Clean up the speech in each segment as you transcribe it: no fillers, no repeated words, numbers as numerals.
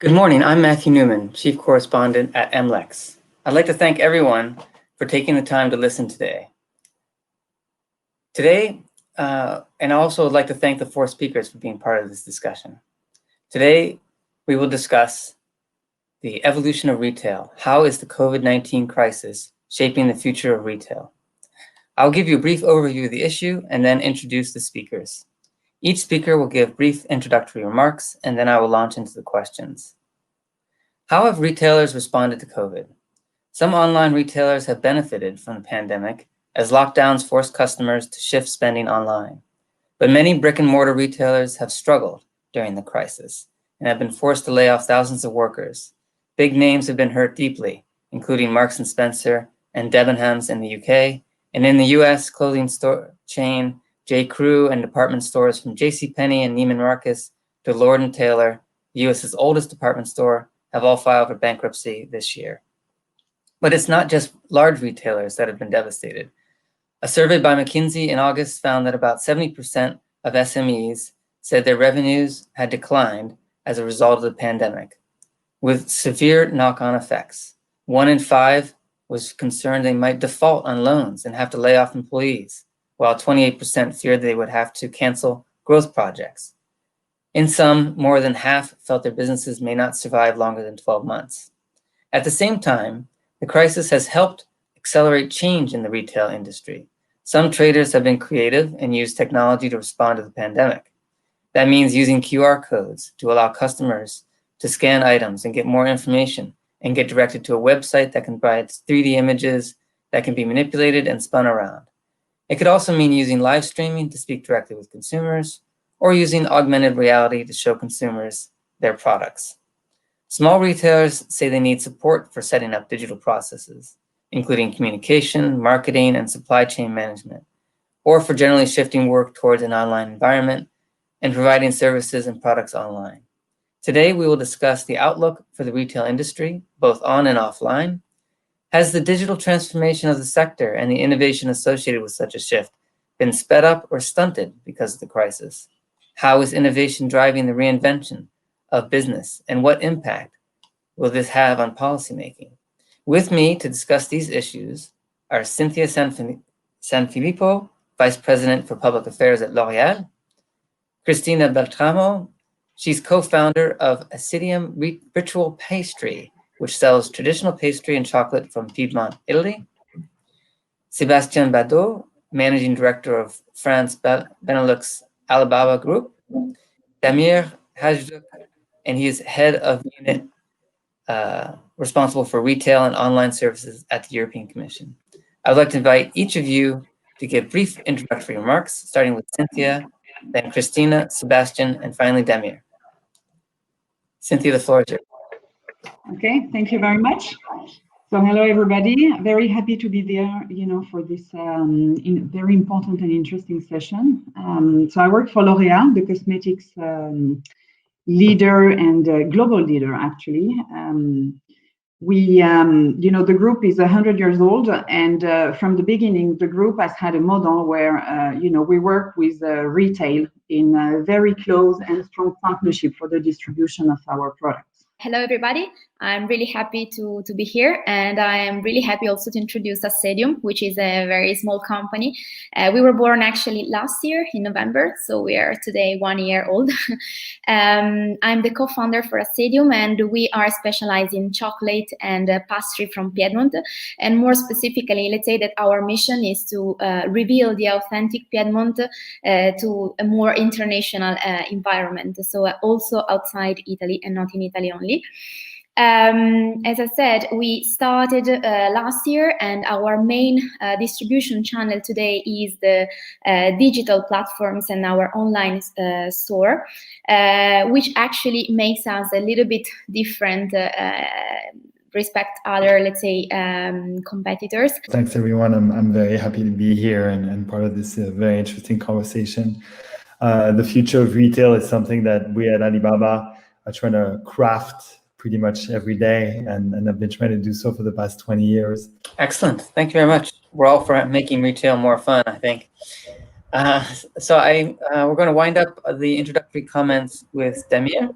Good morning, I'm Matthew Newman, Chief Correspondent at MLEX. I'd like to thank everyone for taking the time to listen today. And I also would like to thank the four speakers for being part of this discussion. Today, we will discuss the evolution of retail. How is the COVID-19 crisis shaping the future of retail? I'll give you a brief overview of the issue and then introduce the speakers. Each speaker will give brief introductory remarks, and then I will launch into the questions. How have retailers responded to COVID? Some online retailers have benefited from the pandemic as lockdowns forced customers to shift spending online. But many brick and mortar retailers have struggled during the crisis and have been forced to lay off thousands of workers. Big names have been hurt deeply, including Marks & Spencer and Debenhams in the UK, and in the US, clothing store chain J. Crew and department stores from JCPenney and Neiman Marcus to Lord & Taylor, the US's oldest department store, have all filed for bankruptcy this year. But it's not just large retailers that have been devastated. A survey by McKinsey in August found that about 70% of SMEs said their revenues had declined as a result of the pandemic, with severe knock-on effects. 1 in 5 was concerned they might default on loans and have to lay off employees, while 28% feared they would have to cancel growth projects. In some, more than half felt their businesses may not survive longer than 12 months. At the same time, the crisis has helped accelerate change in the retail industry. Some traders have been creative and used technology to respond to the pandemic. That means using QR codes to allow customers to scan items and get more information and get directed to a website that can provide 3D images that can be manipulated and spun around. It could also mean using live streaming to speak directly with consumers, or using augmented reality to show consumers their products. Small retailers say they need support for setting up digital processes, including communication, marketing, and supply chain management, or for generally shifting work towards an online environment and providing services and products online. Today, we will discuss the outlook for the retail industry, both on and offline. Has the digital transformation of the sector and the innovation associated with such a shift been sped up or stunted because of the crisis? How is innovation driving the reinvention of business, and what impact will this have on policymaking? With me to discuss these issues are Cynthia Sanfilippo, Vice President for Public Affairs at L'Oréal, Cristina Beltramo, she's co-founder of Acidium Ritual Pastry, which sells traditional pastry and chocolate from Piedmont, Italy, Sébastien Badeau, Managing Director of France Benelux Alibaba Group, Damir Hajduk, and he is head of unit responsible for retail and online services at the European Commission. I would like to invite each of you to give brief introductory remarks, starting with Cynthia, then Christina, Sebastian, and finally Damir. Cynthia, the floor is yours. Okay, thank you very much. So hello, everybody. Very happy to be there, for this very important and interesting session. So I work for L'Oréal, the cosmetics leader and global leader, actually. The group is 100 years old, and from the beginning, the group has had a model where, we work with retail in a very close and strong partnership for the distribution of our products. Hello, everybody. I'm really happy to be here, and I am really happy also to introduce Acidium, which is a very small company. We were born actually last year in November, so we are today 1 year old. I'm the co-founder for Acidium, and we are specialized in chocolate and pastry from Piedmont. And more specifically, let's say that our mission is to reveal the authentic Piedmont to a more international environment, so also outside Italy and not in Italy only. As I said, we started last year, and our main distribution channel today is the digital platforms and our online store, which actually makes us a little bit different respect other, let's say, competitors. Thanks, everyone. I'm very happy to be here and part of this very interesting conversation. The future of retail is something that we at Alibaba are trying to craft pretty much every day, and I've been trying to do so for the past 20 years. Excellent. Thank you very much. We're all for making retail more fun, I think. We're going to wind up the introductory comments with Damir,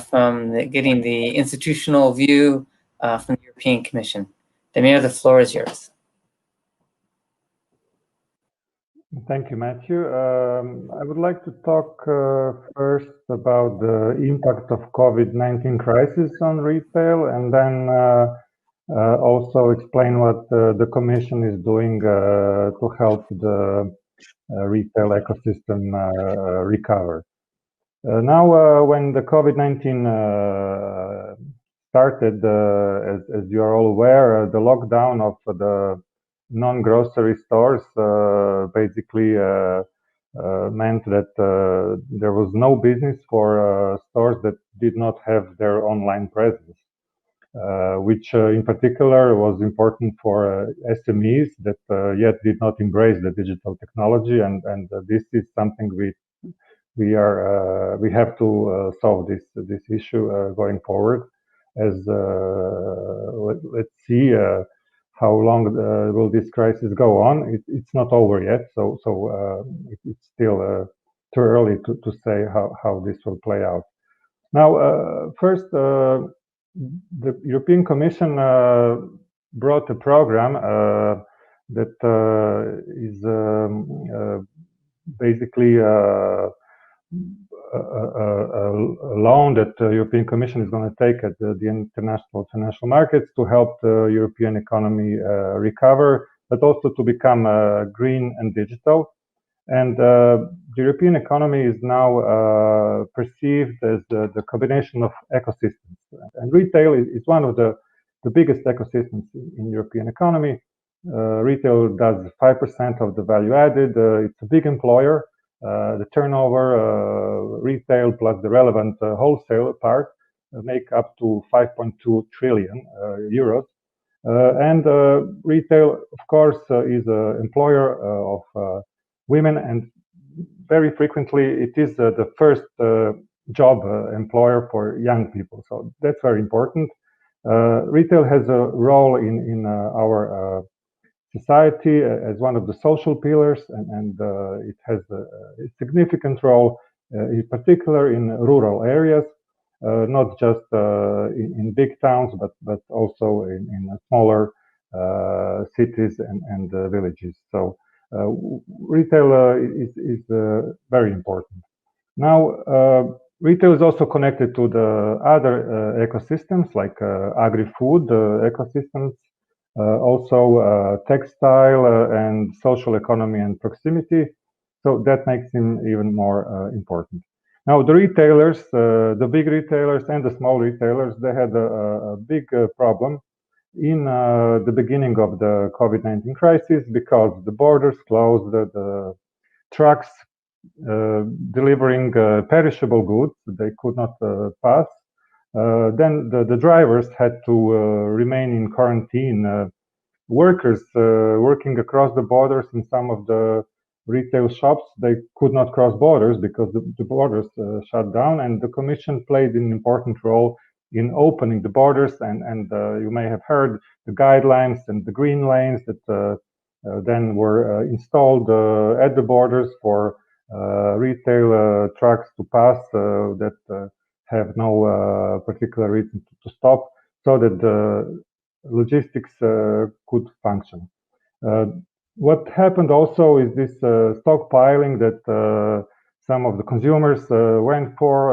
from getting the institutional view from the European Commission. Damir, the floor is yours. Thank you, Matthew. I would like to talk first about the impact of COVID-19 crisis on retail, and then also explain what the Commission is doing to help the retail ecosystem recover. Now, when the COVID-19 started, as you are all aware, the lockdown of the non-grocery stores basically meant that there was no business for stores that did not have their online presence, which in particular was important for SMEs that yet did not embrace the digital technology, and this is something we have to solve this issue going forward. As let's see how long will this crisis go on. It's not over yet, so it's still too early to say how this will play out. Now, first, the European Commission brought a program that is basically a loan that the European Commission is going to take at the international financial markets to help the European economy recover, but also to become green and digital. And the European economy is now perceived as the combination of ecosystems. And retail is one of the biggest ecosystems in European economy. Retail does 5% of the value added. It's a big employer. The turnover, retail plus the relevant wholesale part make up to 5.2 trillion euros. And retail, of course, is an employer of women, and very frequently it is the first job employer for young people. So that's very important. Retail has a role in our society as one of the social pillars, and it has a significant role, in particular in rural areas, not just in big towns, but also in smaller cities and villages. So retail is very important. Now, retail is also connected to the other ecosystems like agri-food ecosystems, also textile and social economy and proximity. So that makes him even more important. Now, the retailers, the big retailers and the small retailers, they had a big problem in the beginning of the COVID-19 crisis because the borders closed, the trucks delivering perishable goods, they could not pass. Then the drivers had to remain in quarantine. Workers working across the borders in some of the retail shops, they could not cross borders because the borders shut down, and the Commission played an important role in opening the borders, and you may have heard the guidelines and the green lanes that then were installed at the borders for retail trucks to pass that have no particular reason to stop, so that the logistics could function. What happened also is this stockpiling that some of the consumers went for,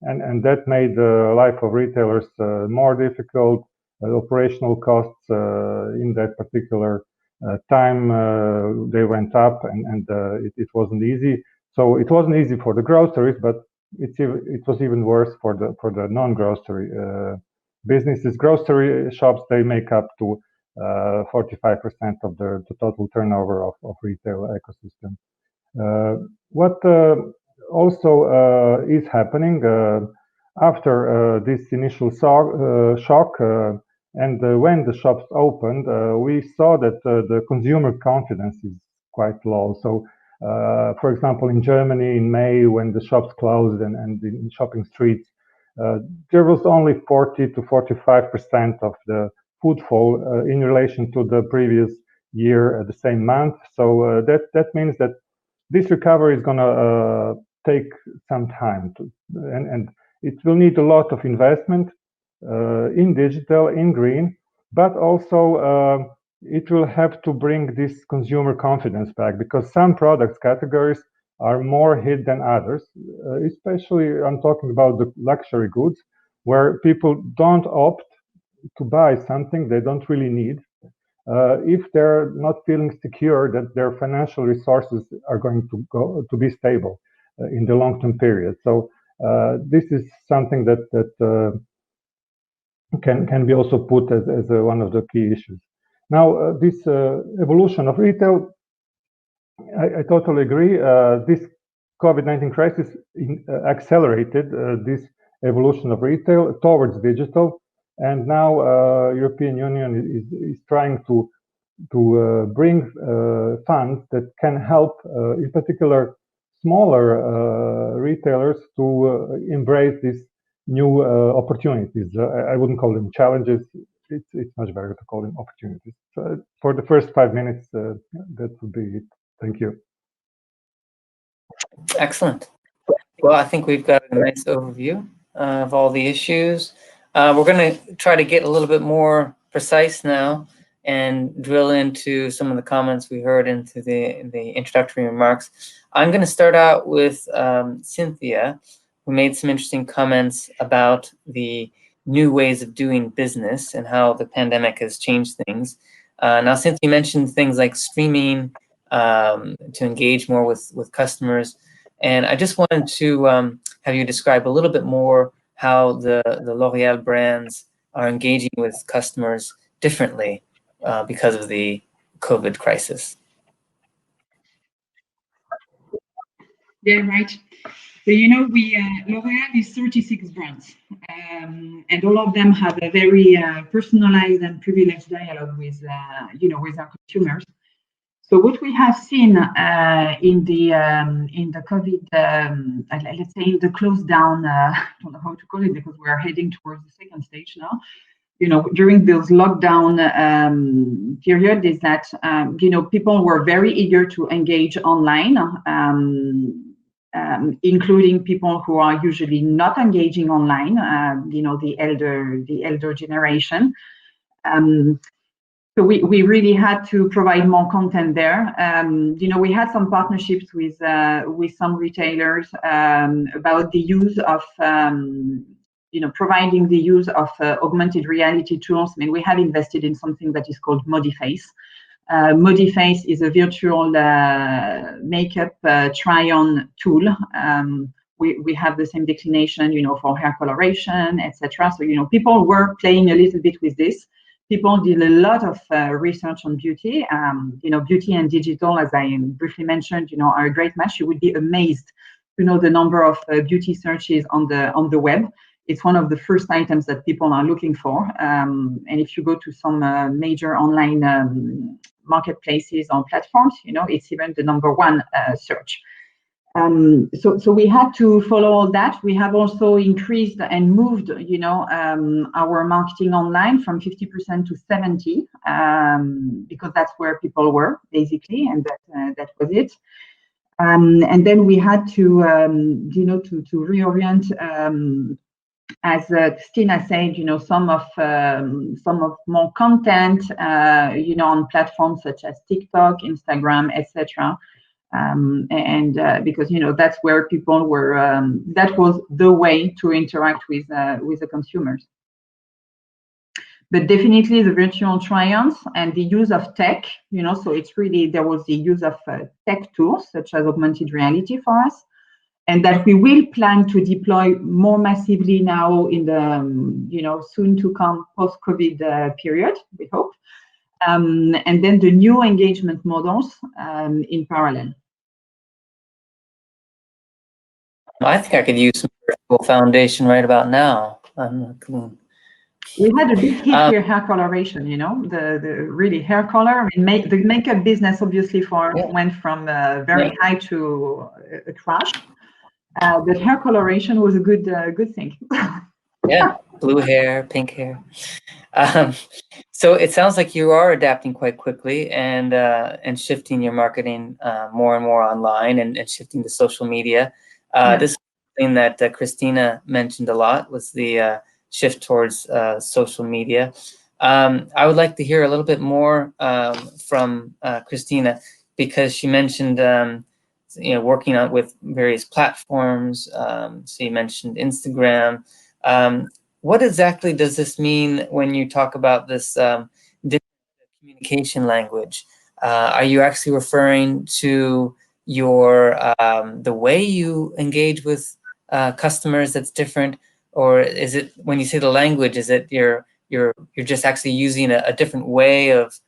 and that made the life of retailers more difficult. Operational costs in that particular time they went up, and it wasn't easy. So it wasn't easy for the groceries, but it was even worse for the non-grocery businesses. Grocery shops, they make up to 45% of the total turnover of retail ecosystem. What also is happening after this initial shock, and when the shops opened, we saw that the consumer confidence is quite low. So, for example, in Germany in May, when the shops closed and in shopping streets, there was only 40 to 45% of the footfall in relation to the previous year at the same month. So that means that this recovery is going to take some time and it will need a lot of investment in digital, in green, but also it will have to bring this consumer confidence back, because some products categories are more hit than others. Especially, I'm talking about the luxury goods, where people don't opt to buy something they don't really need if they're not feeling secure that their financial resources are going to be stable in the long-term period. So this is something that can be also put as one of the key issues. Now, this evolution of retail, I totally agree. This COVID-19 crisis accelerated this evolution of retail towards digital, and now European Union is trying to bring funds that can help, in particular, smaller retailers to embrace these new opportunities. I wouldn't call them challenges. It's much better to call them opportunities. So for the first 5 minutes, that would be it. Thank you. Excellent. Well, I think we've got a nice overview of all the issues. We're going to try to get a little bit more precise now and drill into some of the comments we heard into the introductory remarks. I'm going to start out with Cynthia, who made some interesting comments about the new ways of doing business and how the pandemic has changed things. Now, Cynthia mentioned things like streaming to engage more with customers. And I just wanted to have you describe a little bit more how the L'Oréal brands are engaging with customers differently because of the COVID crisis. Yeah, right. So, you know, L'Oréal is 36 brands, and all of them have a very personalized and privileged dialogue with, with our consumers. So what we have seen in the COVID, let's say in the close down, I don't know how to call it, because we are heading towards the second stage now. You know, during those lockdown period, is that people were very eager to engage online, including people who are usually not engaging online. The elder generation. So we really had to provide more content there. We had some partnerships with some retailers about the use of providing the use of augmented reality tools. I mean, we have invested in something that is called Modiface. Modiface is a virtual makeup try-on tool. We have the same declination, for hair coloration, etc. So, people were playing a little bit with this. People did a lot of research on beauty. Beauty and digital, as I briefly mentioned, are a great match. You would be amazed to know the number of beauty searches on the web. It's one of the first items that people are looking for. And if you go to some major online marketplaces or platforms, it's even the number one search. So we had to follow all that. We have also increased and moved, our marketing online from 50% to 70%, because that's where people were basically, and that was it. And then we had to, to reorient. As Stina said, some of more content, on platforms such as TikTok, Instagram, etc. Because that's where people were. That was the way to interact with the consumers. But definitely the virtual try-ons and the use of tech. So it's really, there was the use of tech tools such as augmented reality for us, and that we will plan to deploy more massively now in the soon to come post-COVID period, we hope. And then the new engagement models in parallel. I think I could use some virtual foundation right about now. We had a big hit with hair coloration, the really hair color. I mean, the makeup business obviously went from very high to a crash. But hair coloration was a good thing. Yeah, blue hair, pink hair. So it sounds like you are adapting quite quickly and shifting your marketing more and more online and shifting to social media. This is something that Christina mentioned a lot, was the shift towards social media. I would like to hear a little bit more from Christina, because she mentioned working on with various platforms. So you mentioned Instagram. What exactly does this mean when you talk about this different communication language? Are you actually referring to your the way you engage with customers that's different, or is it, when you say the language, is it you're just actually using a different way of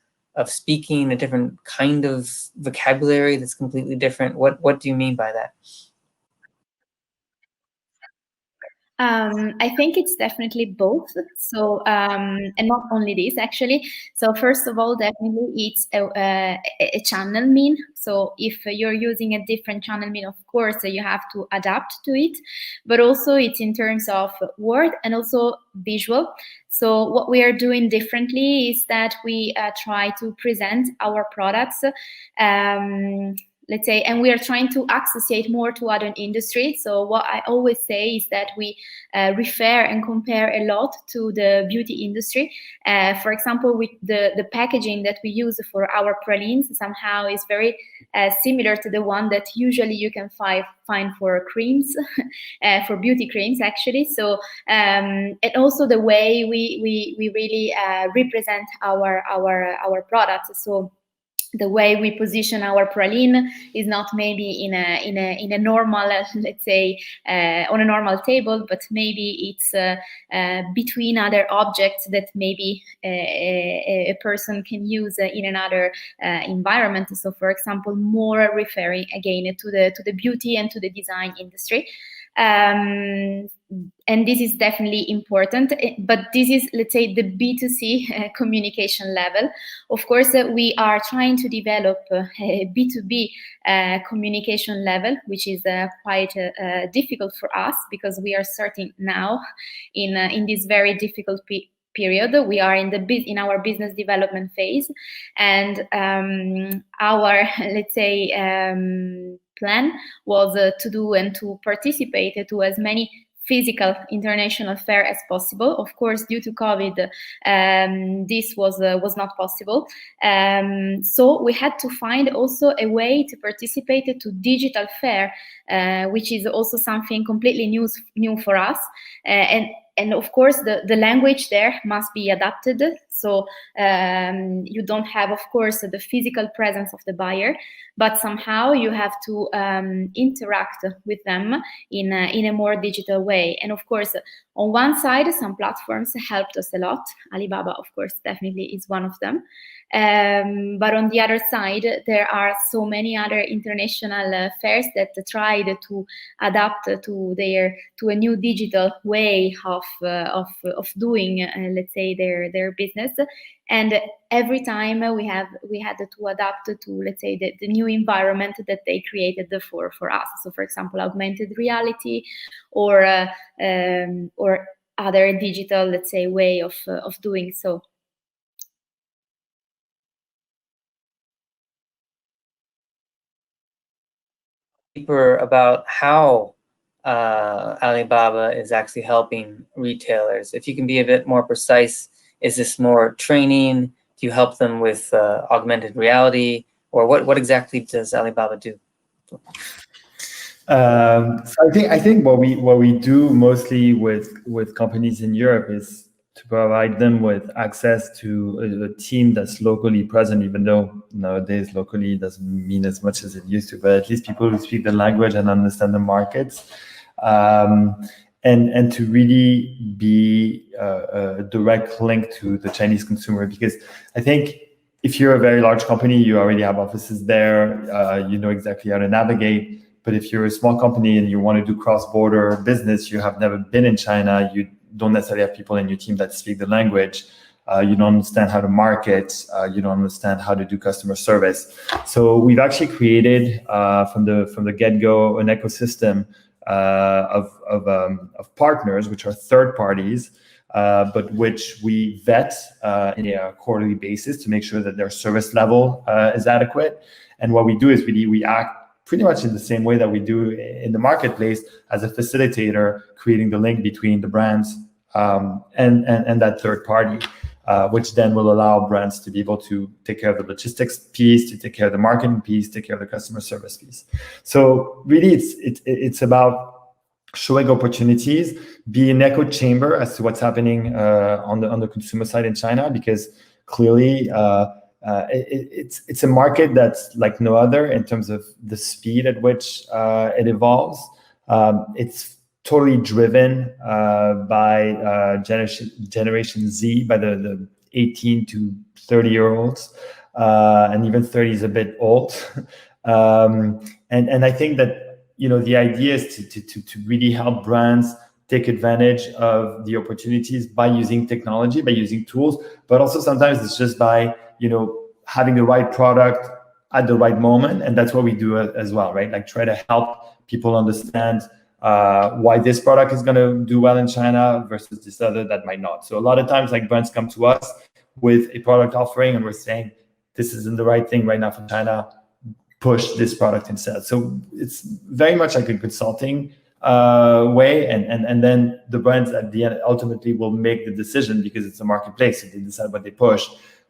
speaking, a different kind of vocabulary that's completely different? What do you mean by that? I think it's definitely both. So, and not only this actually. So first of all, definitely it's a channel mean. So if you're using a different channel mean, of course, you have to adapt to it, but also it's in terms of word and also visual. So what we are doing differently is that we try to present our products, let's say, and we are trying to associate more to other industries. So what I always say is that we refer and compare a lot to the beauty industry. For example, with the packaging that we use for our pralines somehow is very similar to the one that usually you can find for creams, for beauty creams actually. So and also the way we really represent our products. So the way we position our praline is not maybe in a normal, let's say, on a normal table, but maybe it's between other objects that maybe a person can use in another environment. So, for example, more referring again to the beauty and to the design industry. And this is definitely important, but this is, let's say, the B2C communication level. Of course, we are trying to develop a B2B communication level, which is quite difficult for us because we are starting now in this very difficult period. We are in our business development phase, and our, let's say, plan was to do and to participate to as many physical international fair as possible. Of course, due to COVID, this was not possible. So we had to find also a way to participate to digital fair, which is also something completely new for us. And of course, the language there must be adapted. So you don't have, of course, the physical presence of the buyer, but somehow you have to interact with them in a more digital way. And of course, on one side, some platforms helped us a lot. Alibaba, of course, definitely is one of them. But on the other side, there are so many other international fairs that tried to adapt to a new digital way of doing, let's say, their business. And every time we had to adapt to, let's say, the new environment that they created for us. So, for example, augmented reality or other digital, let's say, way of doing so. Deeper about how Alibaba is actually helping retailers. If you can be a bit more precise, is this more training? Do you help them with augmented reality, or what exactly does Alibaba do? So I think what we do mostly with companies in Europe is to provide them with access to a team that's locally present, even though nowadays locally doesn't mean as much as it used to, but at least people who speak the language and understand the markets, and to really be a direct link to the Chinese consumer. Because I think if you're a very large company, you already have offices there, you know exactly how to navigate. But if you're a small company and you want to do cross-border business, you have never been in China, you don't necessarily have people in your team that speak the language, you don't understand how to market, you don't understand how to do customer service. So we've actually created from the get-go an ecosystem of partners, which are third parties, but which we vet in a quarterly basis to make sure that their service level is adequate. And what we do is we act pretty much in the same way that we do in the marketplace as a facilitator, creating the link between the brands and that third party, which then will allow brands to be able to take care of the logistics piece, to take care of the marketing piece, take care of the customer service piece. So really, it's about showing opportunities, be an echo chamber as to what's happening on the consumer side in China, because clearly it's a market that's like no other in terms of the speed at which it evolves. It's totally driven by Generation Z, by the 18 to 30-year-olds, and even 30 is a bit old. And I think that the idea is to really help brands take advantage of the opportunities by using technology, by using tools, but also sometimes it's just by having the right product at the right moment, and that's what we do as well, right? Like try to help people understand why this product is going to do well in China versus this other that might not. So a lot of times, like brands come to us with a product offering, and we're saying this isn't the right thing right now for China. Push this product instead. So it's very much like a consulting way, and then the brands at the end ultimately will make the decision because it's a marketplace. So they decide what they push.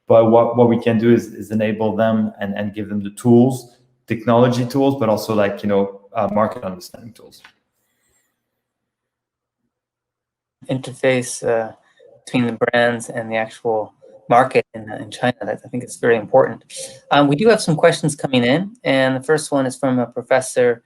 But what we can do is enable them and give them the tools, technology tools, but also like market understanding tools. Interface between the brands and the actual market in China. I think it's very important. We do have some questions coming in, and the first one is from a professor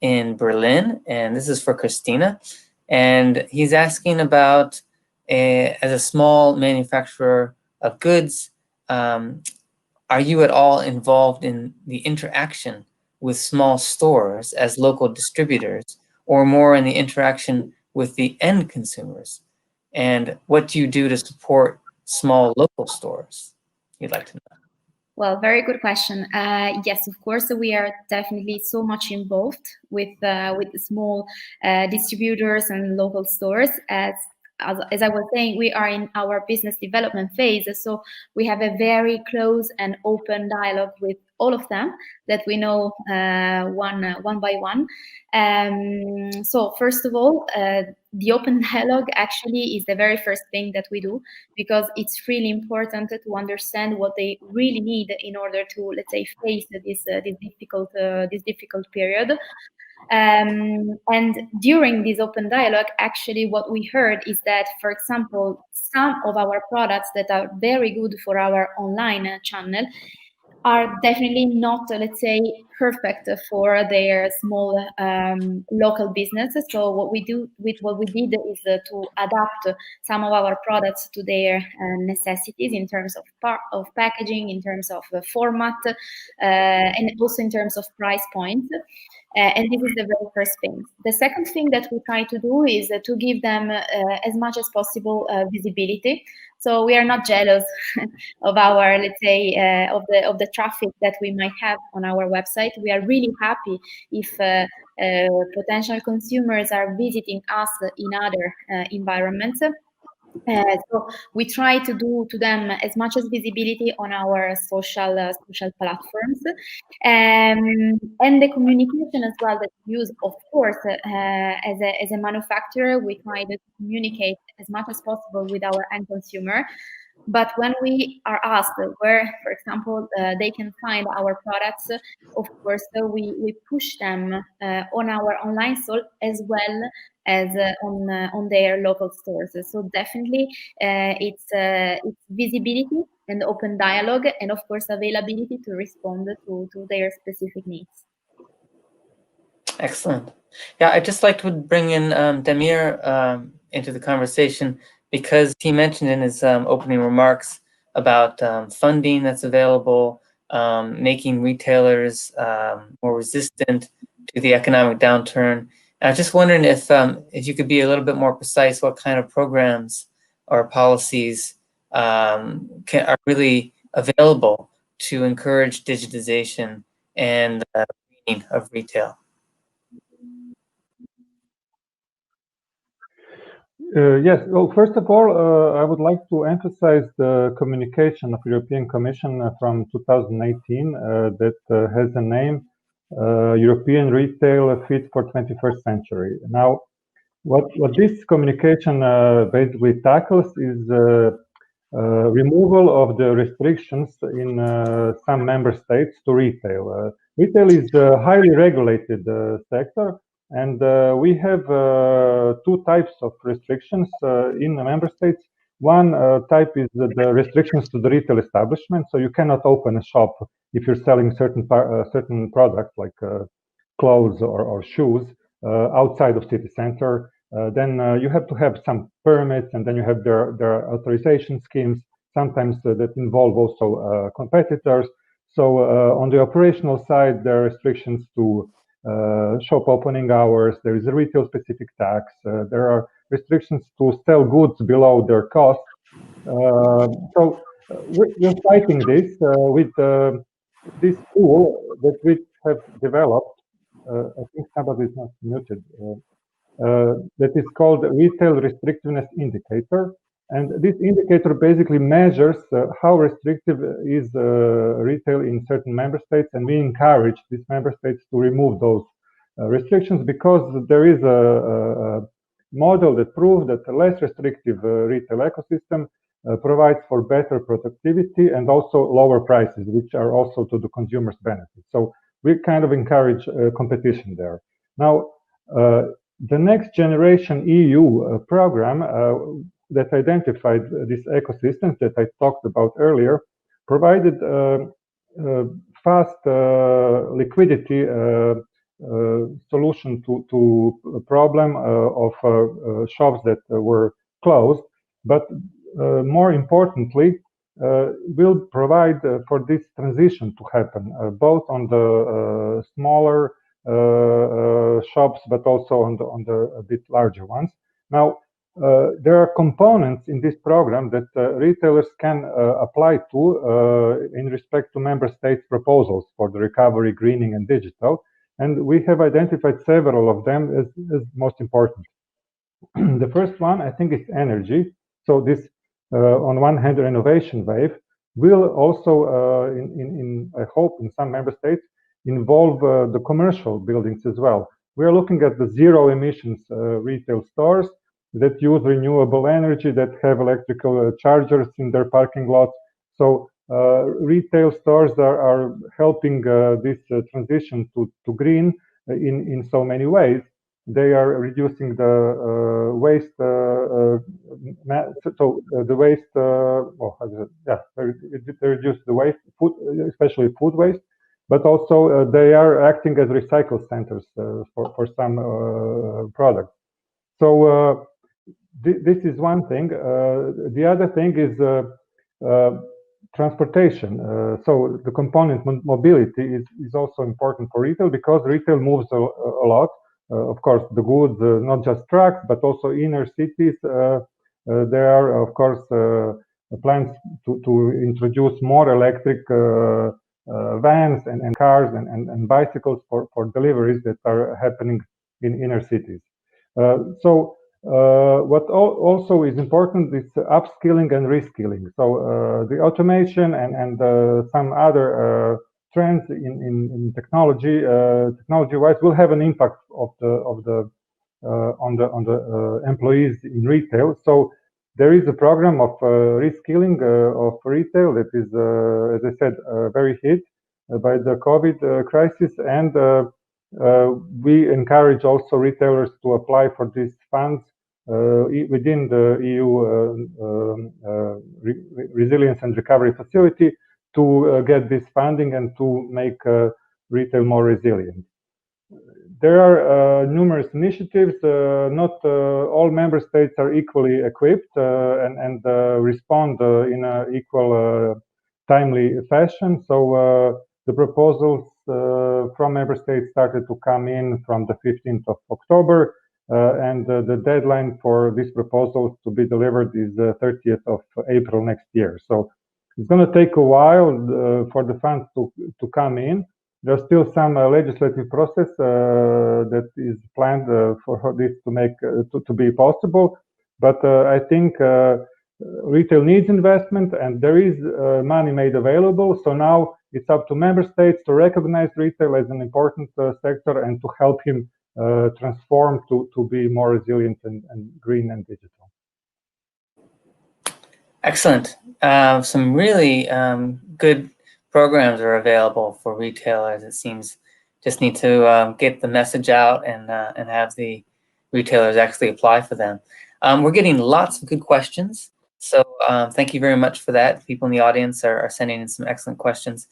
in Berlin, and this is for Christina. And he's asking about, as a small manufacturer of goods, are you at all involved in the interaction with small stores as local distributors, or more in the interaction with the end consumers? And what do you do to support small local stores? You'd like to know. Well, very good question. Yes, of course, we are definitely so much involved with the small distributors and local stores. As I was saying, we are in our business development phase, so we have a very close and open dialogue with all of them that we know one by one. So first of all, the open dialogue actually is the very first thing that we do, because it's really important to understand what they really need in order to, let's say, face this difficult period. And during this open dialogue, actually what we heard is that, for example, some of our products that are very good for our online channel are definitely not, let's say, perfect for their small local businesses. So what we did is to adapt some of our products to their necessities in terms of packaging, in terms of format, and also in terms of price points. And this is the very first thing. The second thing that we try to do is to give them as much as possible visibility. So we are not jealous of our, let's say, of the traffic that we might have on our website. We are really happy if potential consumers are visiting us in other environments. So we try to do to them as much as visibility on our social platforms, and the communication as well that we use, of course, as a manufacturer, we try to communicate as much as possible with our end consumer. But when we are asked where, for example, they can find our products, of course, we push them on our online store as well as on their local stores. So definitely it's visibility and open dialogue, and of course availability to respond to their specific needs. Excellent. Yeah, I'd just like to bring in Damir into the conversation, because he mentioned in his opening remarks about funding that's available, making retailers more resistant to the economic downturn. And I was just wondering if you could be a little bit more precise, what kind of programs or policies are really available to encourage digitization and greening of retail. Yes. Well, first of all, I would like to emphasize the communication of European Commission from 2018 that has a name European retail fit for 21st century. Now, what this communication basically tackles is removal of the restrictions in some member states to retail. Retail is a highly regulated sector, and we have two types of restrictions in the member states. One type is the restrictions to the retail establishment, so you cannot open a shop if you're selling certain products like clothes or shoes outside of city center. Then you have to have some permits, and then you have their authorization schemes, sometimes that involve also competitors. So on the operational side, there are restrictions to shop opening hours, there is a retail specific tax, there are restrictions to sell goods below their cost. So we're fighting this with this tool that we have developed. I think somebody is not muted. That is called Retail Restrictiveness Indicator. And this indicator basically measures how restrictive is retail in certain member states, and we encourage these member states to remove those restrictions, because there is a model that proves that a less restrictive retail ecosystem provides for better productivity and also lower prices, which are also to the consumer's benefit. So we kind of encourage competition there. Now, the Next Generation EU program that identified these ecosystems that I talked about earlier provided fast liquidity solution to a problem of shops that were closed, but more importantly, will provide for this transition to happen, both on the smaller shops, but also on the a bit larger ones. Now, there are components in this program that retailers can apply to in respect to member states' proposals for the recovery, greening, and digital. And we have identified several of them as most important. The first one, I think, is energy. So this, on one hand, renovation wave will also, I hope, in some member states, involve the commercial buildings as well. We are looking at the zero emissions retail stores that use renewable energy, that have electrical chargers in their parking lots. So retail stores are helping this transition to green in so many ways. They are reducing the waste. The waste. They reduce the waste, food, especially food waste. But also they are acting as recycle centers for some products. So this is one thing. The other thing is transportation. So the component mobility is also important for retail, because retail moves a lot. Of course, the goods, not just trucks, but also inner cities. There are, of course, plans to introduce more electric vans and cars and bicycles for deliveries that are happening in inner cities. So what also is important is upskilling and reskilling. So the automation and some other trends in technology, technology-wise, will have an impact on the employees in retail. So there is a program of reskilling of retail that is, as I said, very hit by the COVID crisis, and we encourage also retailers to apply for these funds within the EU Resilience and Recovery Facility to get this funding and to make retail more resilient. There are numerous initiatives. Not all member states are equally equipped and respond in an equal, timely fashion. So the proposals from member states started to come in from the 15th of October, and the deadline for these proposals to be delivered is the 30th of April next year. So it's going to take a while for the funds to come in. There's still some legislative process that is planned for this to make to be possible, but I think retail needs investment, and there is money made available. So now It's up to member states to recognize retail as an important sector and to help him transform to be more resilient and green and digital. Excellent. Some really good programs are available for retailers. It seems just need to get the message out and have the retailers actually apply for them. We're getting lots of good questions. So thank you very much for that. People in the audience are sending in some excellent questions.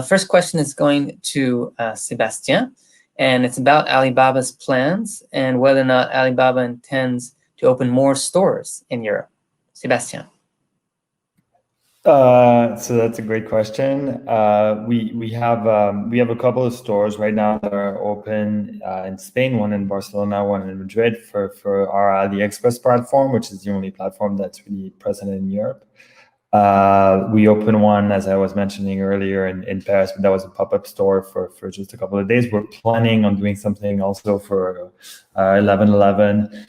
First question is going to Sebastien, and it's about Alibaba's plans and whether or not Alibaba intends to open more stores in Europe. Sebastien. So that's a great question. We have a couple of stores right now that are open in Spain, one in Barcelona, one in Madrid for our AliExpress platform, which is the only platform that's really present in Europe. We opened one, as I was mentioning earlier, in Paris, but that was a pop-up store for just a couple of days. We're planning on doing something also for 11/11,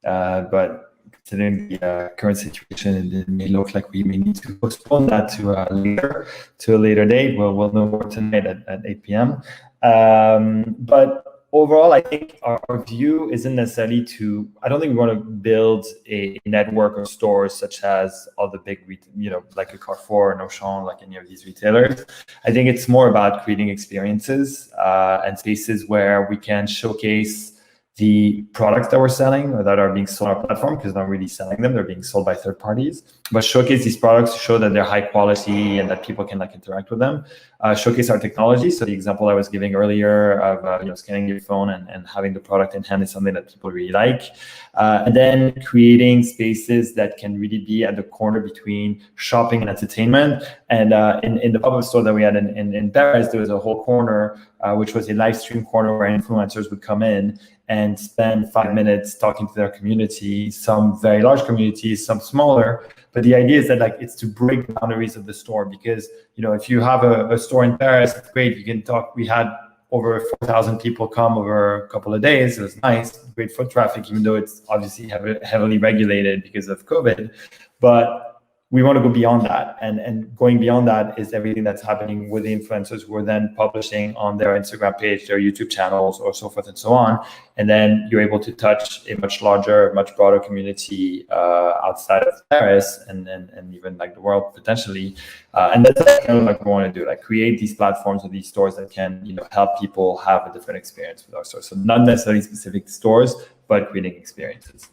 but considering the current situation, it may look like we may need to postpone that to a later date. We'll know more tonight at 8 p.m. But overall, I think our view isn't necessarily to, I don't think we want to build a network of stores such as all the big, like a Carrefour or Auchan, like any of these retailers. I think it's more about creating experiences and spaces where we can showcase the products that we're selling or that are being sold on our platform, because they're not really selling them, they're being sold by third parties, but showcase these products to show that they're high quality and that people can interact with them. Showcase our technology. So the example I was giving earlier of scanning your phone and having the product in hand is something that people really like. And then creating spaces that can really be at the corner between shopping and entertainment. And in the pop-up store that we had in Paris, there was a whole corner, which was a live stream corner where influencers would come in and spend 5 minutes talking to their community, some very large communities, some smaller. But the idea is that it's to break the boundaries of the store, because if you have a store in Paris, it's great. You can talk. We had over 4,000 people come over a couple of days. It was nice, great foot traffic, even though it's obviously heavily regulated because of COVID. But we want to go beyond that, and going beyond that is everything that's happening with the influencers who are then publishing on their Instagram page, their YouTube channels, or so forth and so on. And then you're able to touch a much larger, much broader community outside of Paris and even the world potentially. And that's kind of what we want to do, create these platforms or these stores that can help people have a different experience with our stores. So not necessarily specific stores, but creating experiences.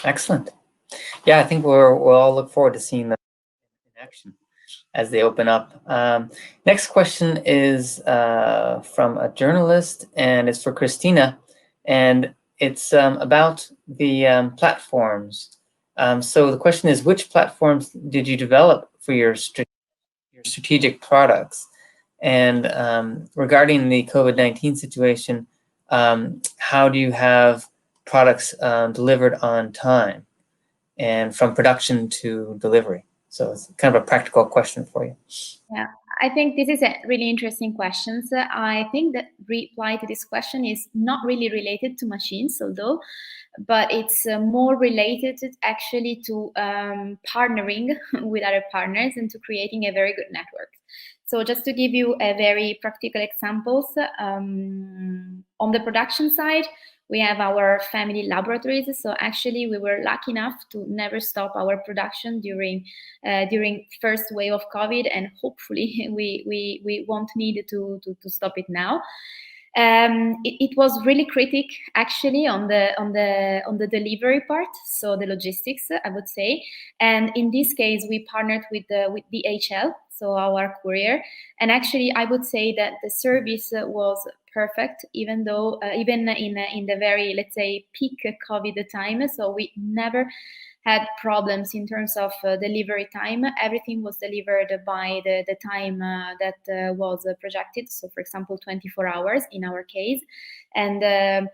Excellent. Yeah, I think we'll all look forward to seeing them in action as they open up. Next question is from a journalist, and it's for Christina, and it's about the platforms. So the question is, which platforms did you develop for your strategic products? And regarding the COVID-19 situation, how do you have products delivered on time and from production to delivery? So it's kind of a practical question for you. Yeah, I think this is a really interesting question. So I think that reply to this question is not really related to machines, although, but it's more related actually to partnering with other partners and to creating a very good network. So just to give you a very practical examples, on the production side, we have our family laboratories. So actually, we were lucky enough to never stop our production during first wave of COVID, and hopefully we won't need to stop it now. It was really critical actually on the delivery part, so the logistics, I would say. And in this case, we partnered with DHL, so our courier. And actually, I would say that the service was perfect, even though even in the very, let's say, peak COVID time. So we never had problems in terms of delivery time. Everything was delivered by the time that was projected. So, for example, 24 hours in our case. And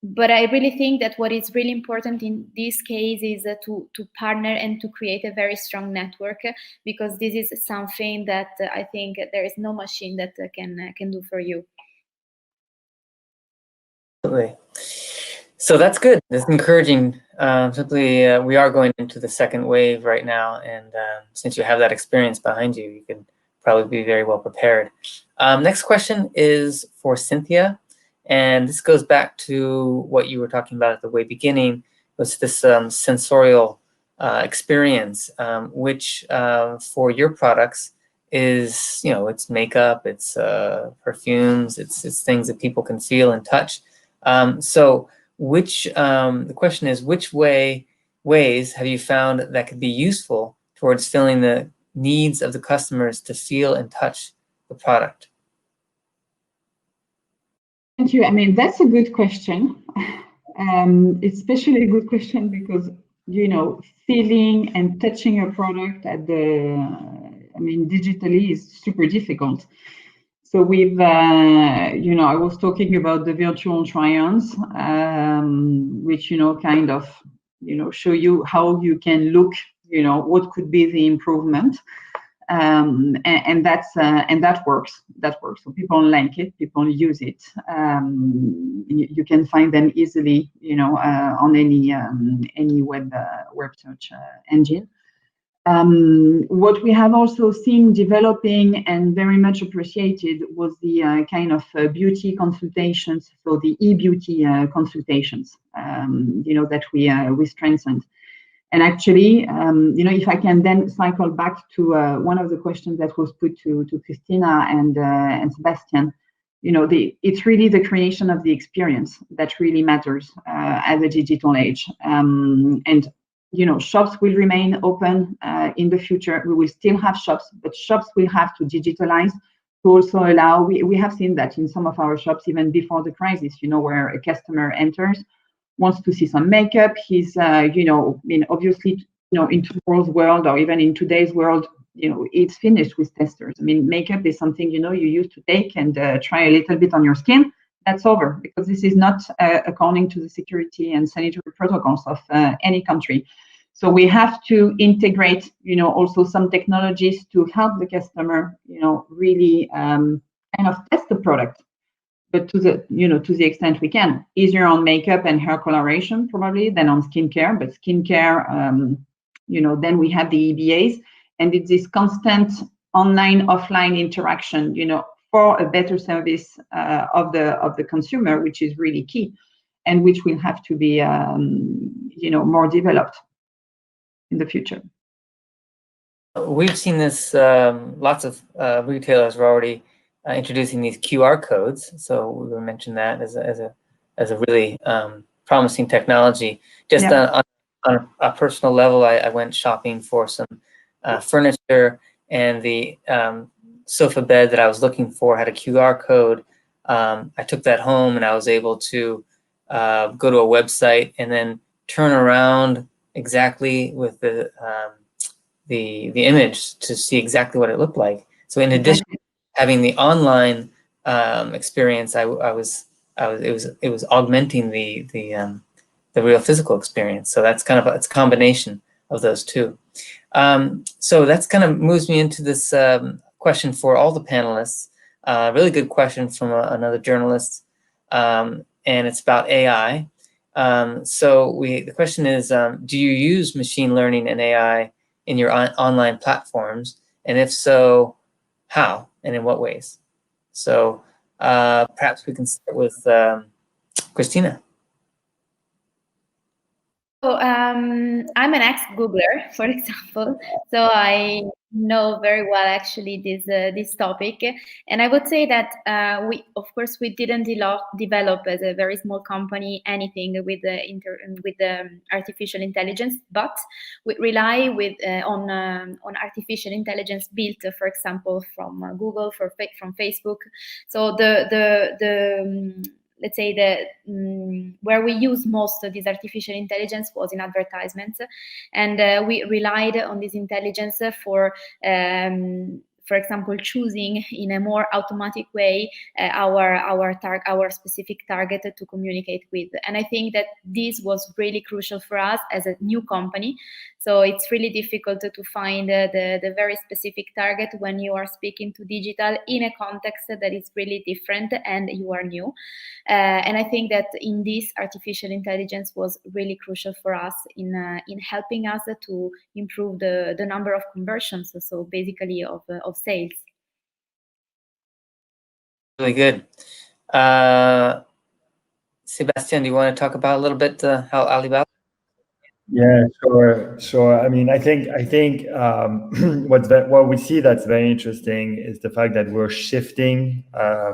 but I really think that what is really important in this case is to partner and to create a very strong network, because this is something that I think there is no machine that can do for you. Absolutely. So that's good. That's encouraging. Simply, we are going into the second wave right now, and since you have that experience behind you, you can probably be very well prepared. Next question is for Cynthia, and this goes back to what you were talking about at the way beginning, was this sensorial experience, which for your products is, it's makeup, it's perfumes, it's things that people can feel and touch. So the question is, which ways have you found that could be useful towards filling the needs of the customers to feel and touch the product? Thank you. I mean, that's a good question. Especially a good question because, feeling and touching a product digitally is super difficult. So we've, I was talking about the virtual try-ons, which, kind of, show you how you can look, what could be the improvement. And that works. So people like it, people use it. You can find them easily, on any web search engine. What we have also seen developing and very much appreciated was the kind of beauty consultations, so the e-beauty consultations, that we strengthened. And actually, if I can then cycle back to one of the questions that was put to Christina and Sebastian, it's really the creation of the experience that really matters at the digital age. And shops will remain open in the future. We will still have shops, but shops will have to digitalize to also allow. We have seen that in some of our shops even before the crisis. Where a customer enters, wants to see some makeup. He's, obviously, in tomorrow's world or even in today's world, it's finished with testers. I mean, makeup is something, you use to take and try a little bit on your skin. That's over because this is not according to the security and sanitary protocols of any country. So we have to integrate, also some technologies to help the customer, really kind of test the product. But to the extent we can, easier on makeup and hair coloration probably than on skincare. But skincare, then we have the EBAs, and it's this constant online offline interaction, for a better service of the consumer, which is really key, and which will have to be more developed in the future. We've seen this. Lots of retailers are already introducing these QR codes. So we will mention that as a really promising technology. Just on a personal level, I went shopping for some furniture, and the sofa bed that I was looking for had a QR code. I took that home, and I was able to go to a website and then turn around exactly with the image to see exactly what it looked like. So in addition to having the online experience, it was augmenting the real physical experience. So that's kind of it's a combination of those two. So that's kind of moves me into this question for all the panelists. Really good question from another journalist, and it's about AI. So the question is, do you use machine learning and AI in your online platforms? And if so, how and in what ways? So perhaps we can start with Christina. So I'm an ex-Googler, for example, so I know very well actually this topic, and I would say that we didn't develop as a very small company anything with the artificial intelligence, but we rely on artificial intelligence built, for example, from Google, from Facebook. So let's say where we use most of this artificial intelligence was in advertisements, and we relied on this intelligence for example, choosing in a more automatic way our specific target to communicate with. And I think that this was really crucial for us as a new company. So it's really difficult to find the very specific target when you are speaking to digital in a context that is really different and you are new. And I think that in this, artificial intelligence was really crucial for us in helping us to improve the number of conversions, so basically of sales. Really good. Sebastian, do you want to talk about a little bit how Alibaba? Yeah, sure. I mean, I think what we see that's very interesting is the fact that we're shifting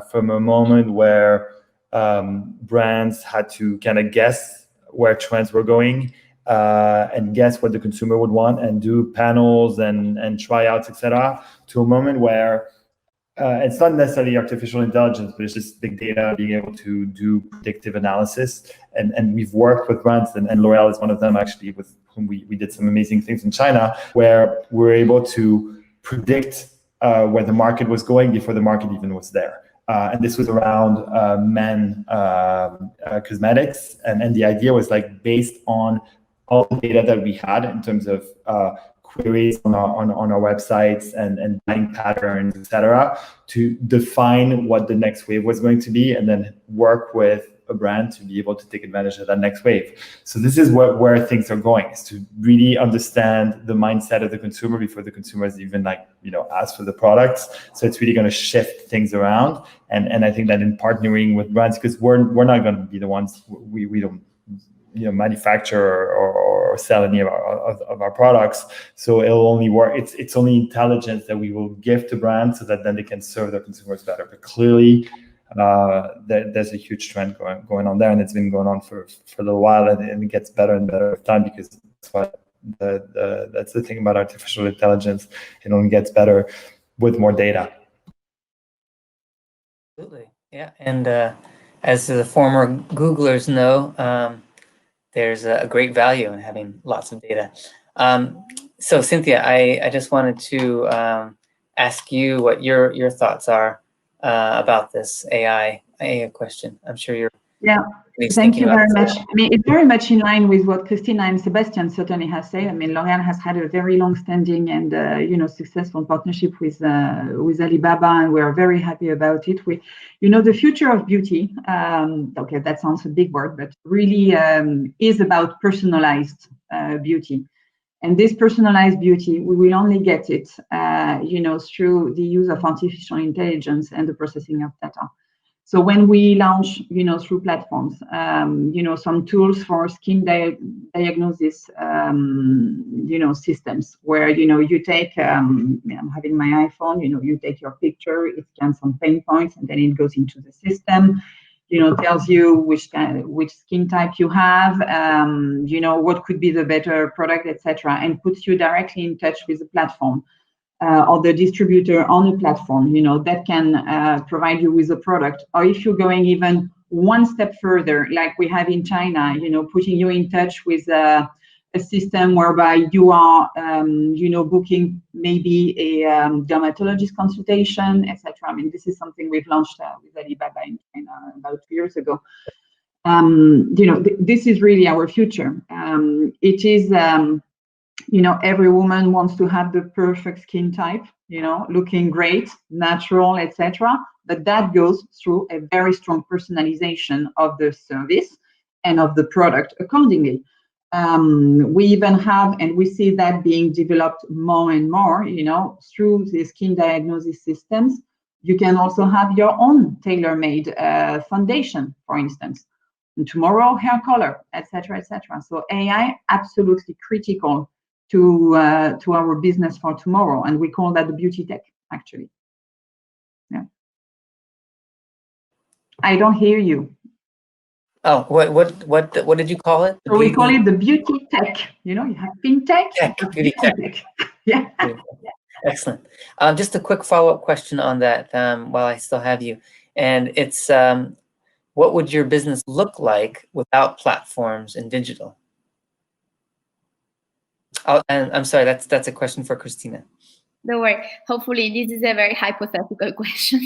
from a moment where brands had to kind of guess where trends were going and guess what the consumer would want and do panels and tryouts, etc., to a moment where it's not necessarily artificial intelligence, but it's just big data, being able to do predictive analysis. And we've worked with brands, and L'Oreal is one of them, actually, with whom we did some amazing things in China, where we're able to predict where the market was going before the market even was there. And this was around men cosmetics. And the idea was like based on all the data that we had in terms of queries on our websites and buying patterns, etc., to define what the next wave was going to be, and then work with a brand to be able to take advantage of that next wave. So this is where things are going, is to really understand the mindset of the consumer before the consumer has even asked for the products. So it's really going to shift things around, and I think that in partnering with brands, because we're not going to be the ones, we don't manufacture or sell any of our products, so it'll only work. It's only intelligence that we will give to brands so that then they can serve their consumers better. But clearly, there's a huge trend going on there, and it's been going on for a little while, and it gets better and better with time, because that's what that's the thing about artificial intelligence. It only gets better with more data. Absolutely, yeah. And as the former Googlers know, there's a great value in having lots of data. So Cynthia, I just wanted to ask you what your thoughts are about this AI question. I'm sure you're Thank you very much. I mean, it's very much in line with what Christina and Sebastian certainly have said. I mean, L'Oréal has had a very long-standing and successful partnership with Alibaba, and we are very happy about it. The future of beauty. Okay, that sounds a big word, but really is about personalized beauty. And this personalized beauty, we will only get it, through the use of artificial intelligence and the processing of data. So when we launch, through platforms, some tools for skin diagnosis, systems where, you take, I'm having my iPhone, you take your picture, it scans some pain points, and then it goes into the system, tells you which skin type you have, what could be the better product, etc., and puts you directly in touch with the platform. Or the distributor on the platform, that can provide you with a product. Or if you're going even one step further, like we have in China, putting you in touch with a system whereby you are, booking maybe a dermatologist consultation, etc. I mean, this is something we've launched with Alibaba in China about 2 years ago. This is really our future. It is. Every woman wants to have the perfect skin type, looking great, natural, etc. But that goes through a very strong personalization of the service and of the product accordingly. We even have, and we see that being developed more and more, through the skin diagnosis systems. You can also have your own tailor-made foundation, for instance. And tomorrow, hair color, etc., etc. So AI, absolutely critical to our business for tomorrow, and we call that the beauty tech, actually. Yeah. I don't hear you. Oh, what did you call it? So we call it the beauty tech. You have fintech, beauty tech. Yeah. Excellent. Just a quick follow-up question on that while I still have you, and it's what would your business look like without platforms and digital? And I'm sorry, that's a question for Christina. Don't worry. Hopefully, this is a very hypothetical question.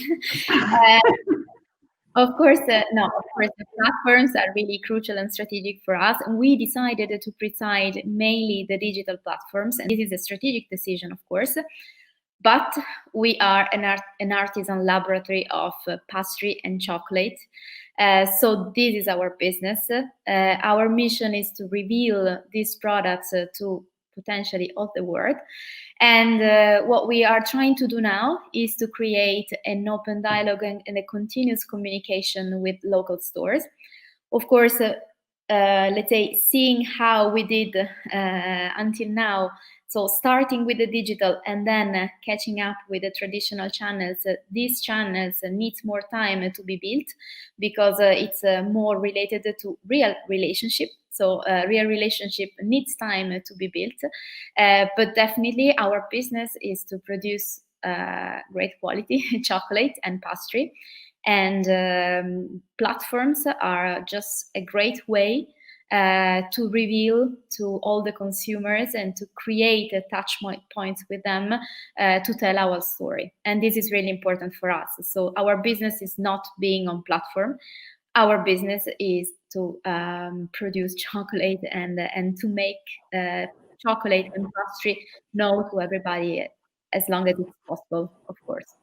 Of course, no. Of course, the platforms are really crucial and strategic for us. And we decided to preside mainly the digital platforms, and this is a strategic decision, of course. But we are an artisan laboratory of pastry and chocolate. So this is our business. Our mission is to reveal these products to potentially of the world. And what we are trying to do now is to create an open dialogue and a continuous communication with local stores. Of course, let's say, seeing how we did until now, so starting with the digital and then catching up with the traditional channels, these channels needs more time to be built, because it's more related to real relationship. So real relationship needs time to be built, but definitely our business is to produce great quality chocolate and pastry. And platforms are just a great way to reveal to all the consumers and to create a touch points with them to tell our story. And this is really important for us. So our business is not being on platform. Our business is to produce chocolate and to make chocolate and pastry known to everybody as long as it's possible, of course.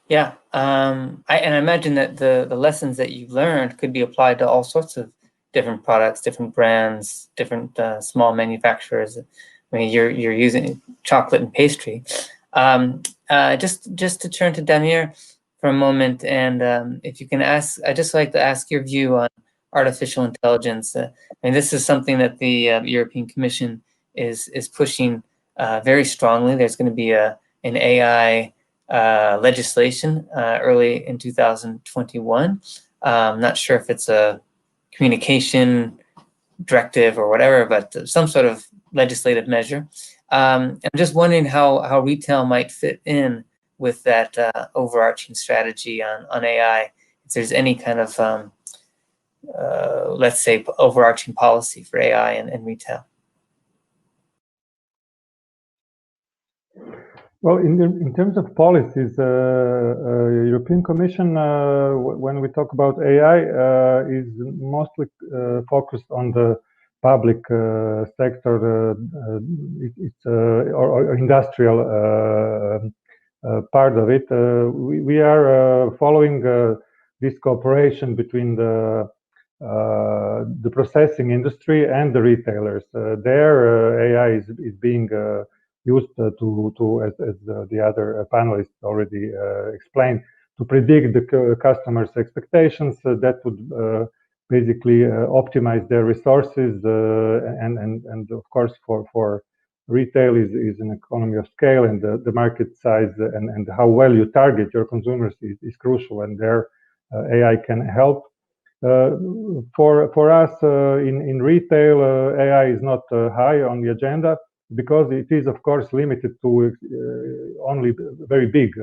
Yeah, I imagine that the lessons that you've learned could be applied to all sorts of different products, different brands, different small manufacturers. I mean, you're using chocolate and pastry. Just to turn to Damir for a moment, and if you can ask, I'd just like to ask your view on artificial intelligence. I mean, this is something that the European Commission is pushing very strongly. There's going to be an AI legislation early in 2021. I'm not sure if it's a communication directive or whatever, but some sort of legislative measure. I'm just wondering how retail might fit in with that overarching strategy on AI. If there's any kind of, let's say, overarching policy for AI in retail. Well, in terms of policies, European Commission, when we talk about AI, is mostly focused on the public sector, or industrial part of it. We are following this cooperation between the processing industry and the retailers. There, AI is being used as the other panelists already explained, to predict the customers' expectations. That would basically optimize their resources, and of course for retail is an economy of scale, and the market size and how well you target your consumers is crucial, and there AI can help. For us in retail, AI is not high on the agenda, because it is, of course, limited to only very big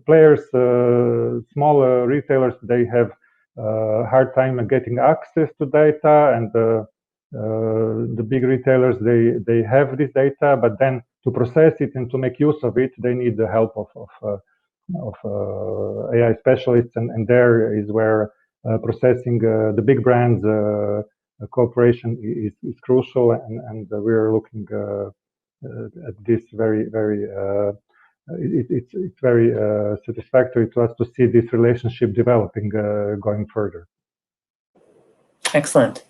players. Small retailers, they have a hard time getting access to data, and the big retailers, they have this data, but then to process it and to make use of it, they need the help of AI specialists, and there is where processing the big brands cooperation is crucial, and we're looking at this very it's very satisfactory to us to see this relationship developing going further. Excellent.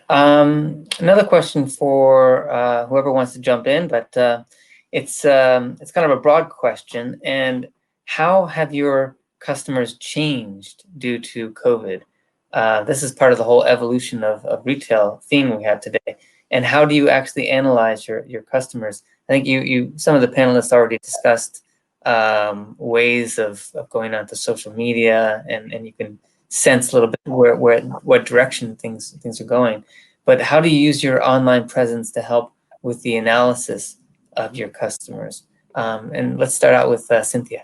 Another question for whoever wants to jump in, but it's kind of a broad question. And how have your customers changed due to COVID? This is part of the whole evolution of retail theme we have today. And how do you actually analyze your customers? I think some of the panelists already discussed ways of going onto social media, and you can sense a little bit what direction things are going. But how do you use your online presence to help with the analysis of your customers? And let's start out with Cynthia.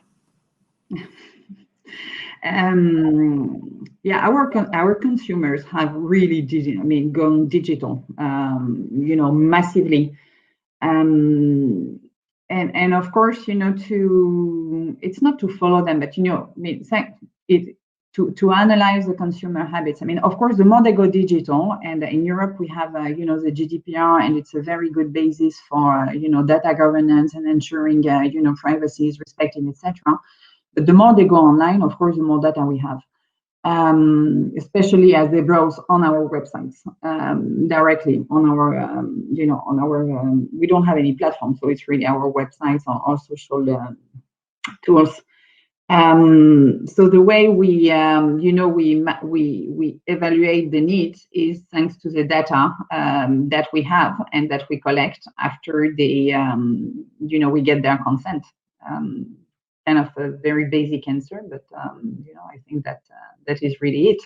Yeah, our consumers have really gone digital, massively, and of course, it's not to follow them, but to analyze the consumer habits. I mean, of course, the more they go digital, and in Europe we have the GDPR, and it's a very good basis for data governance and ensuring privacy is respected, etc. But the more they go online, of course, the more data we have. especially as they browse on our websites directly on our, on our. We don't have any platform, so it's really our websites or our social tools. So the way we evaluate the needs is thanks to the data that we have and that we collect after they, we get their consent. Kind of a very basic answer, but I think that that is really it.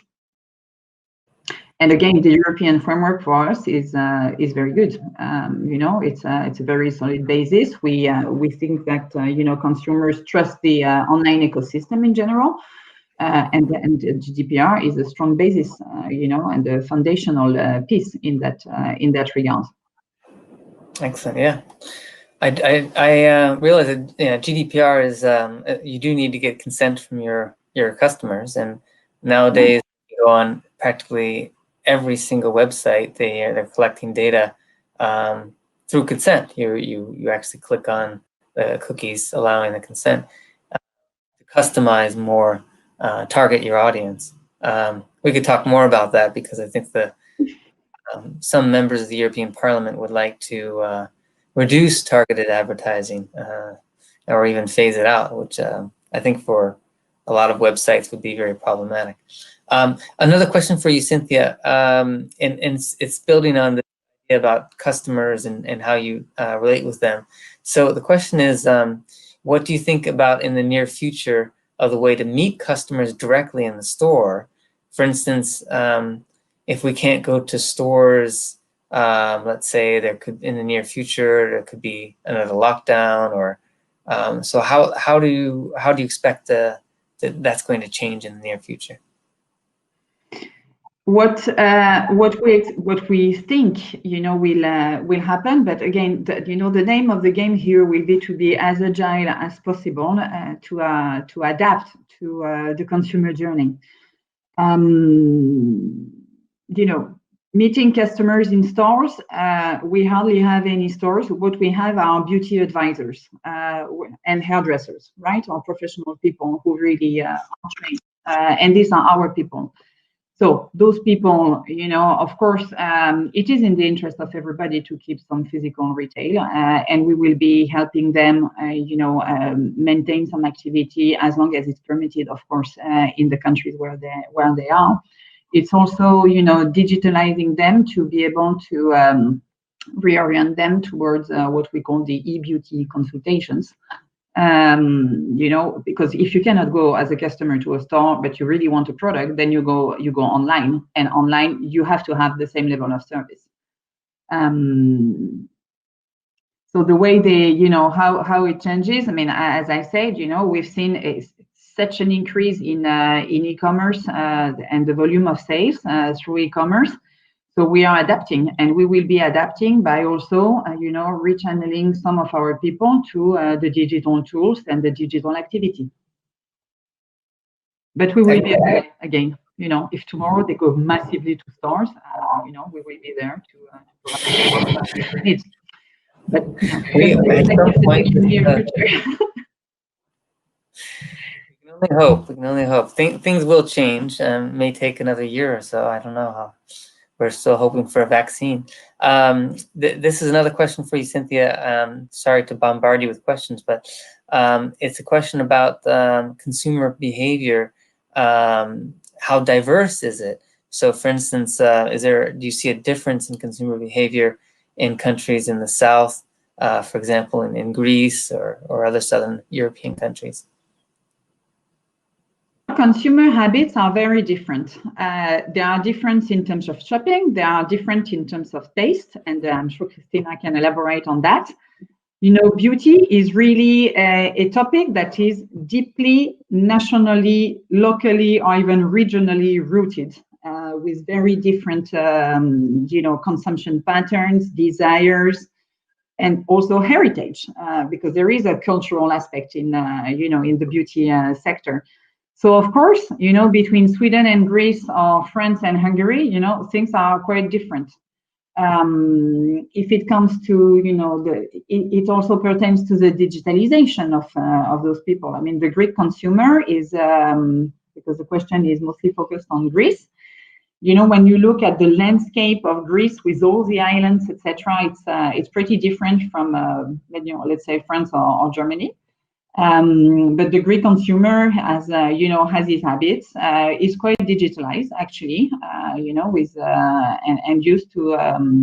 And again, the European framework for us is very good. It's a very solid basis. We think that consumers trust the online ecosystem in general, and GDPR is a strong basis, and a foundational piece in that regard. Excellent. Yeah. I realize that GDPR is you do need to get consent from your customers, and nowadays you go on practically every single website they're collecting data through consent. You actually click on the cookies allowing the consent to customize more, target your audience. We could talk more about that because I think some members of the European Parliament would like to reduce targeted advertising or even phase it out, which I think for a lot of websites would be very problematic. Another question for you, Cynthia, and it's building on the idea about customers and how you relate with them. So the question is, what do you think about in the near future of the way to meet customers directly in the store? For instance, if we can't go to stores, let's say in the near future, there could be another lockdown, or so how do you expect that's going to change in the near future? What we think will happen, but again, the name of the game here will be to be as agile as possible to adapt to the consumer journey. Meeting customers in stores, we hardly have any stores. What we have are beauty advisors and hairdressers, right? Or professional people who really are trained, and these are our people. So those people, of course, it is in the interest of everybody to keep some physical retail, and we will be helping them, maintain some activity as long as it's permitted, of course, in the countries where they are. It's also, digitalizing them to be able to reorient them towards what we call the e-beauty consultations. Because if you cannot go as a customer to a store, but you really want a product, then you go online, and online you have to have the same level of service. So the way how it changes, I mean, as I said, we've seen such an increase in e-commerce and the volume of sales through e-commerce. So we are adapting, and we will be adapting by also, rechanneling some of our people to the digital tools and the digital activity. But we will be there again. If tomorrow they go massively to stores, we will be there to provide their needs. But at some point, we can only hope. Things will change. May take another year or so. I don't know how. We're still hoping for a vaccine. This is another question for you, Cynthia. Sorry to bombard you with questions, but it's a question about consumer behavior. How diverse is it? So, for instance, do you see a difference in consumer behavior in countries in the South, for example, in Greece or other Southern European countries? Consumer habits are very different. There are different in terms of shopping. There are different in terms of taste, and I'm sure Christina can elaborate on that. Beauty is really a topic that is deeply nationally, locally, or even regionally rooted, with very different, consumption patterns, desires, and also heritage, because there is a cultural aspect in the beauty sector. So of course, between Sweden and Greece or France and Hungary, things are quite different. If it comes to, it also pertains to the digitalization of those people. I mean, the Greek consumer is because the question is mostly focused on Greece. You know, when you look at the landscape of Greece with all the islands, etc., it's pretty different from, you know, let's say France or Germany. But the Greek consumer has, you know, has his habits, is quite digitalized actually, you know, with and used to,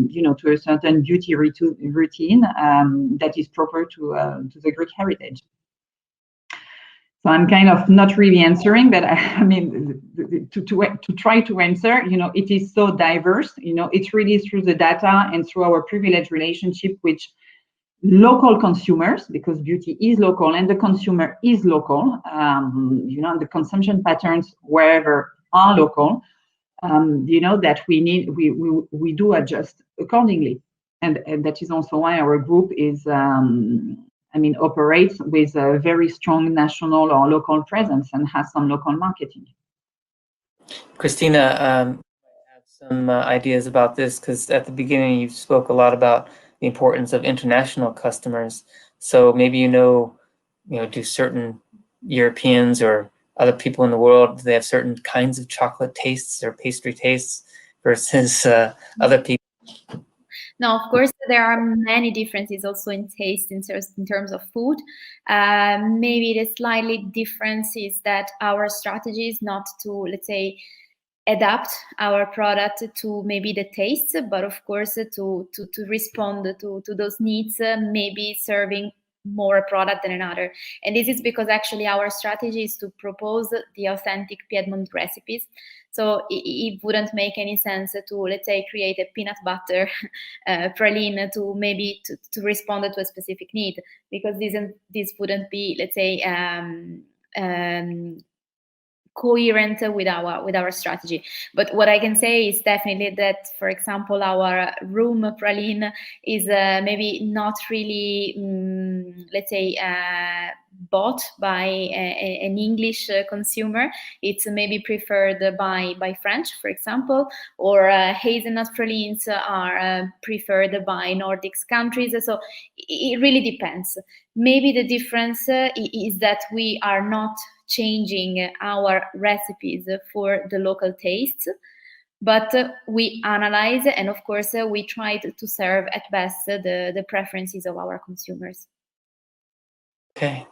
you know, to a certain beauty routine that is proper to the Greek heritage. So I'm kind of not really answering, but I mean, to try to answer, you know, it is so diverse, you know, it's really through the data and through our privileged relationship with local consumers, because beauty is local and the consumer is local, you know, the consumption patterns wherever are local, you know, that we do adjust accordingly. And that is also why our group is, I mean, operates with a very strong national or local presence and has some local marketing. Christina, I have some ideas about this, because at the beginning you spoke a lot about the importance of international customers. So maybe you know, do certain Europeans or other people in the world, they have certain kinds of chocolate tastes or pastry tastes versus other people? No, of course, there are many differences also in taste in terms of food. Maybe the slightly difference is that our strategy is not to, let's say, adapt our product to maybe the taste, but of course to respond to those needs, maybe serving more a product than another. And this is because actually our strategy is to propose the authentic Piedmont recipes. So it wouldn't make any sense to, let's say, create a peanut butter praline to maybe to respond to a specific need, because this wouldn't be, let's say, coherent with our strategy. But what I can say is definitely that, for example, our room praline is maybe not really, let's say, bought by an English consumer. It's maybe preferred by French, for example, or hazelnut pralines are preferred by Nordics countries. So it really depends. Maybe the difference is that we are not changing our recipes for the local tastes, but we analyze, and of course we try to serve at best the preferences of our consumers. Okay,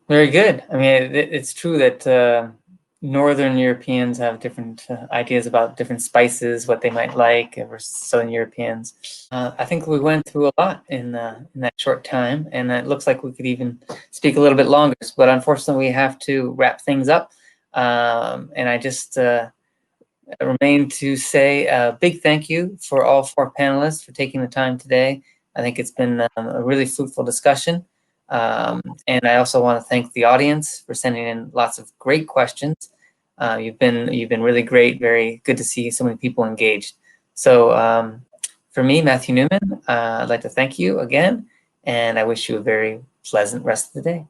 very good. I mean, it's true that Northern Europeans have different ideas about different spices, what they might like, versus Southern Europeans. I think we went through a lot in that short time, and it looks like we could even speak a little bit longer, but unfortunately we have to wrap things up. And I just remain to say a big thank you for all 4 panelists for taking the time today. I think it's been a really fruitful discussion. And I also want to thank the audience for sending in lots of great questions. You've been really great. Very good to see so many people engaged. So for me, Matthew Newman, I'd like to thank you again, and I wish you a very pleasant rest of the day.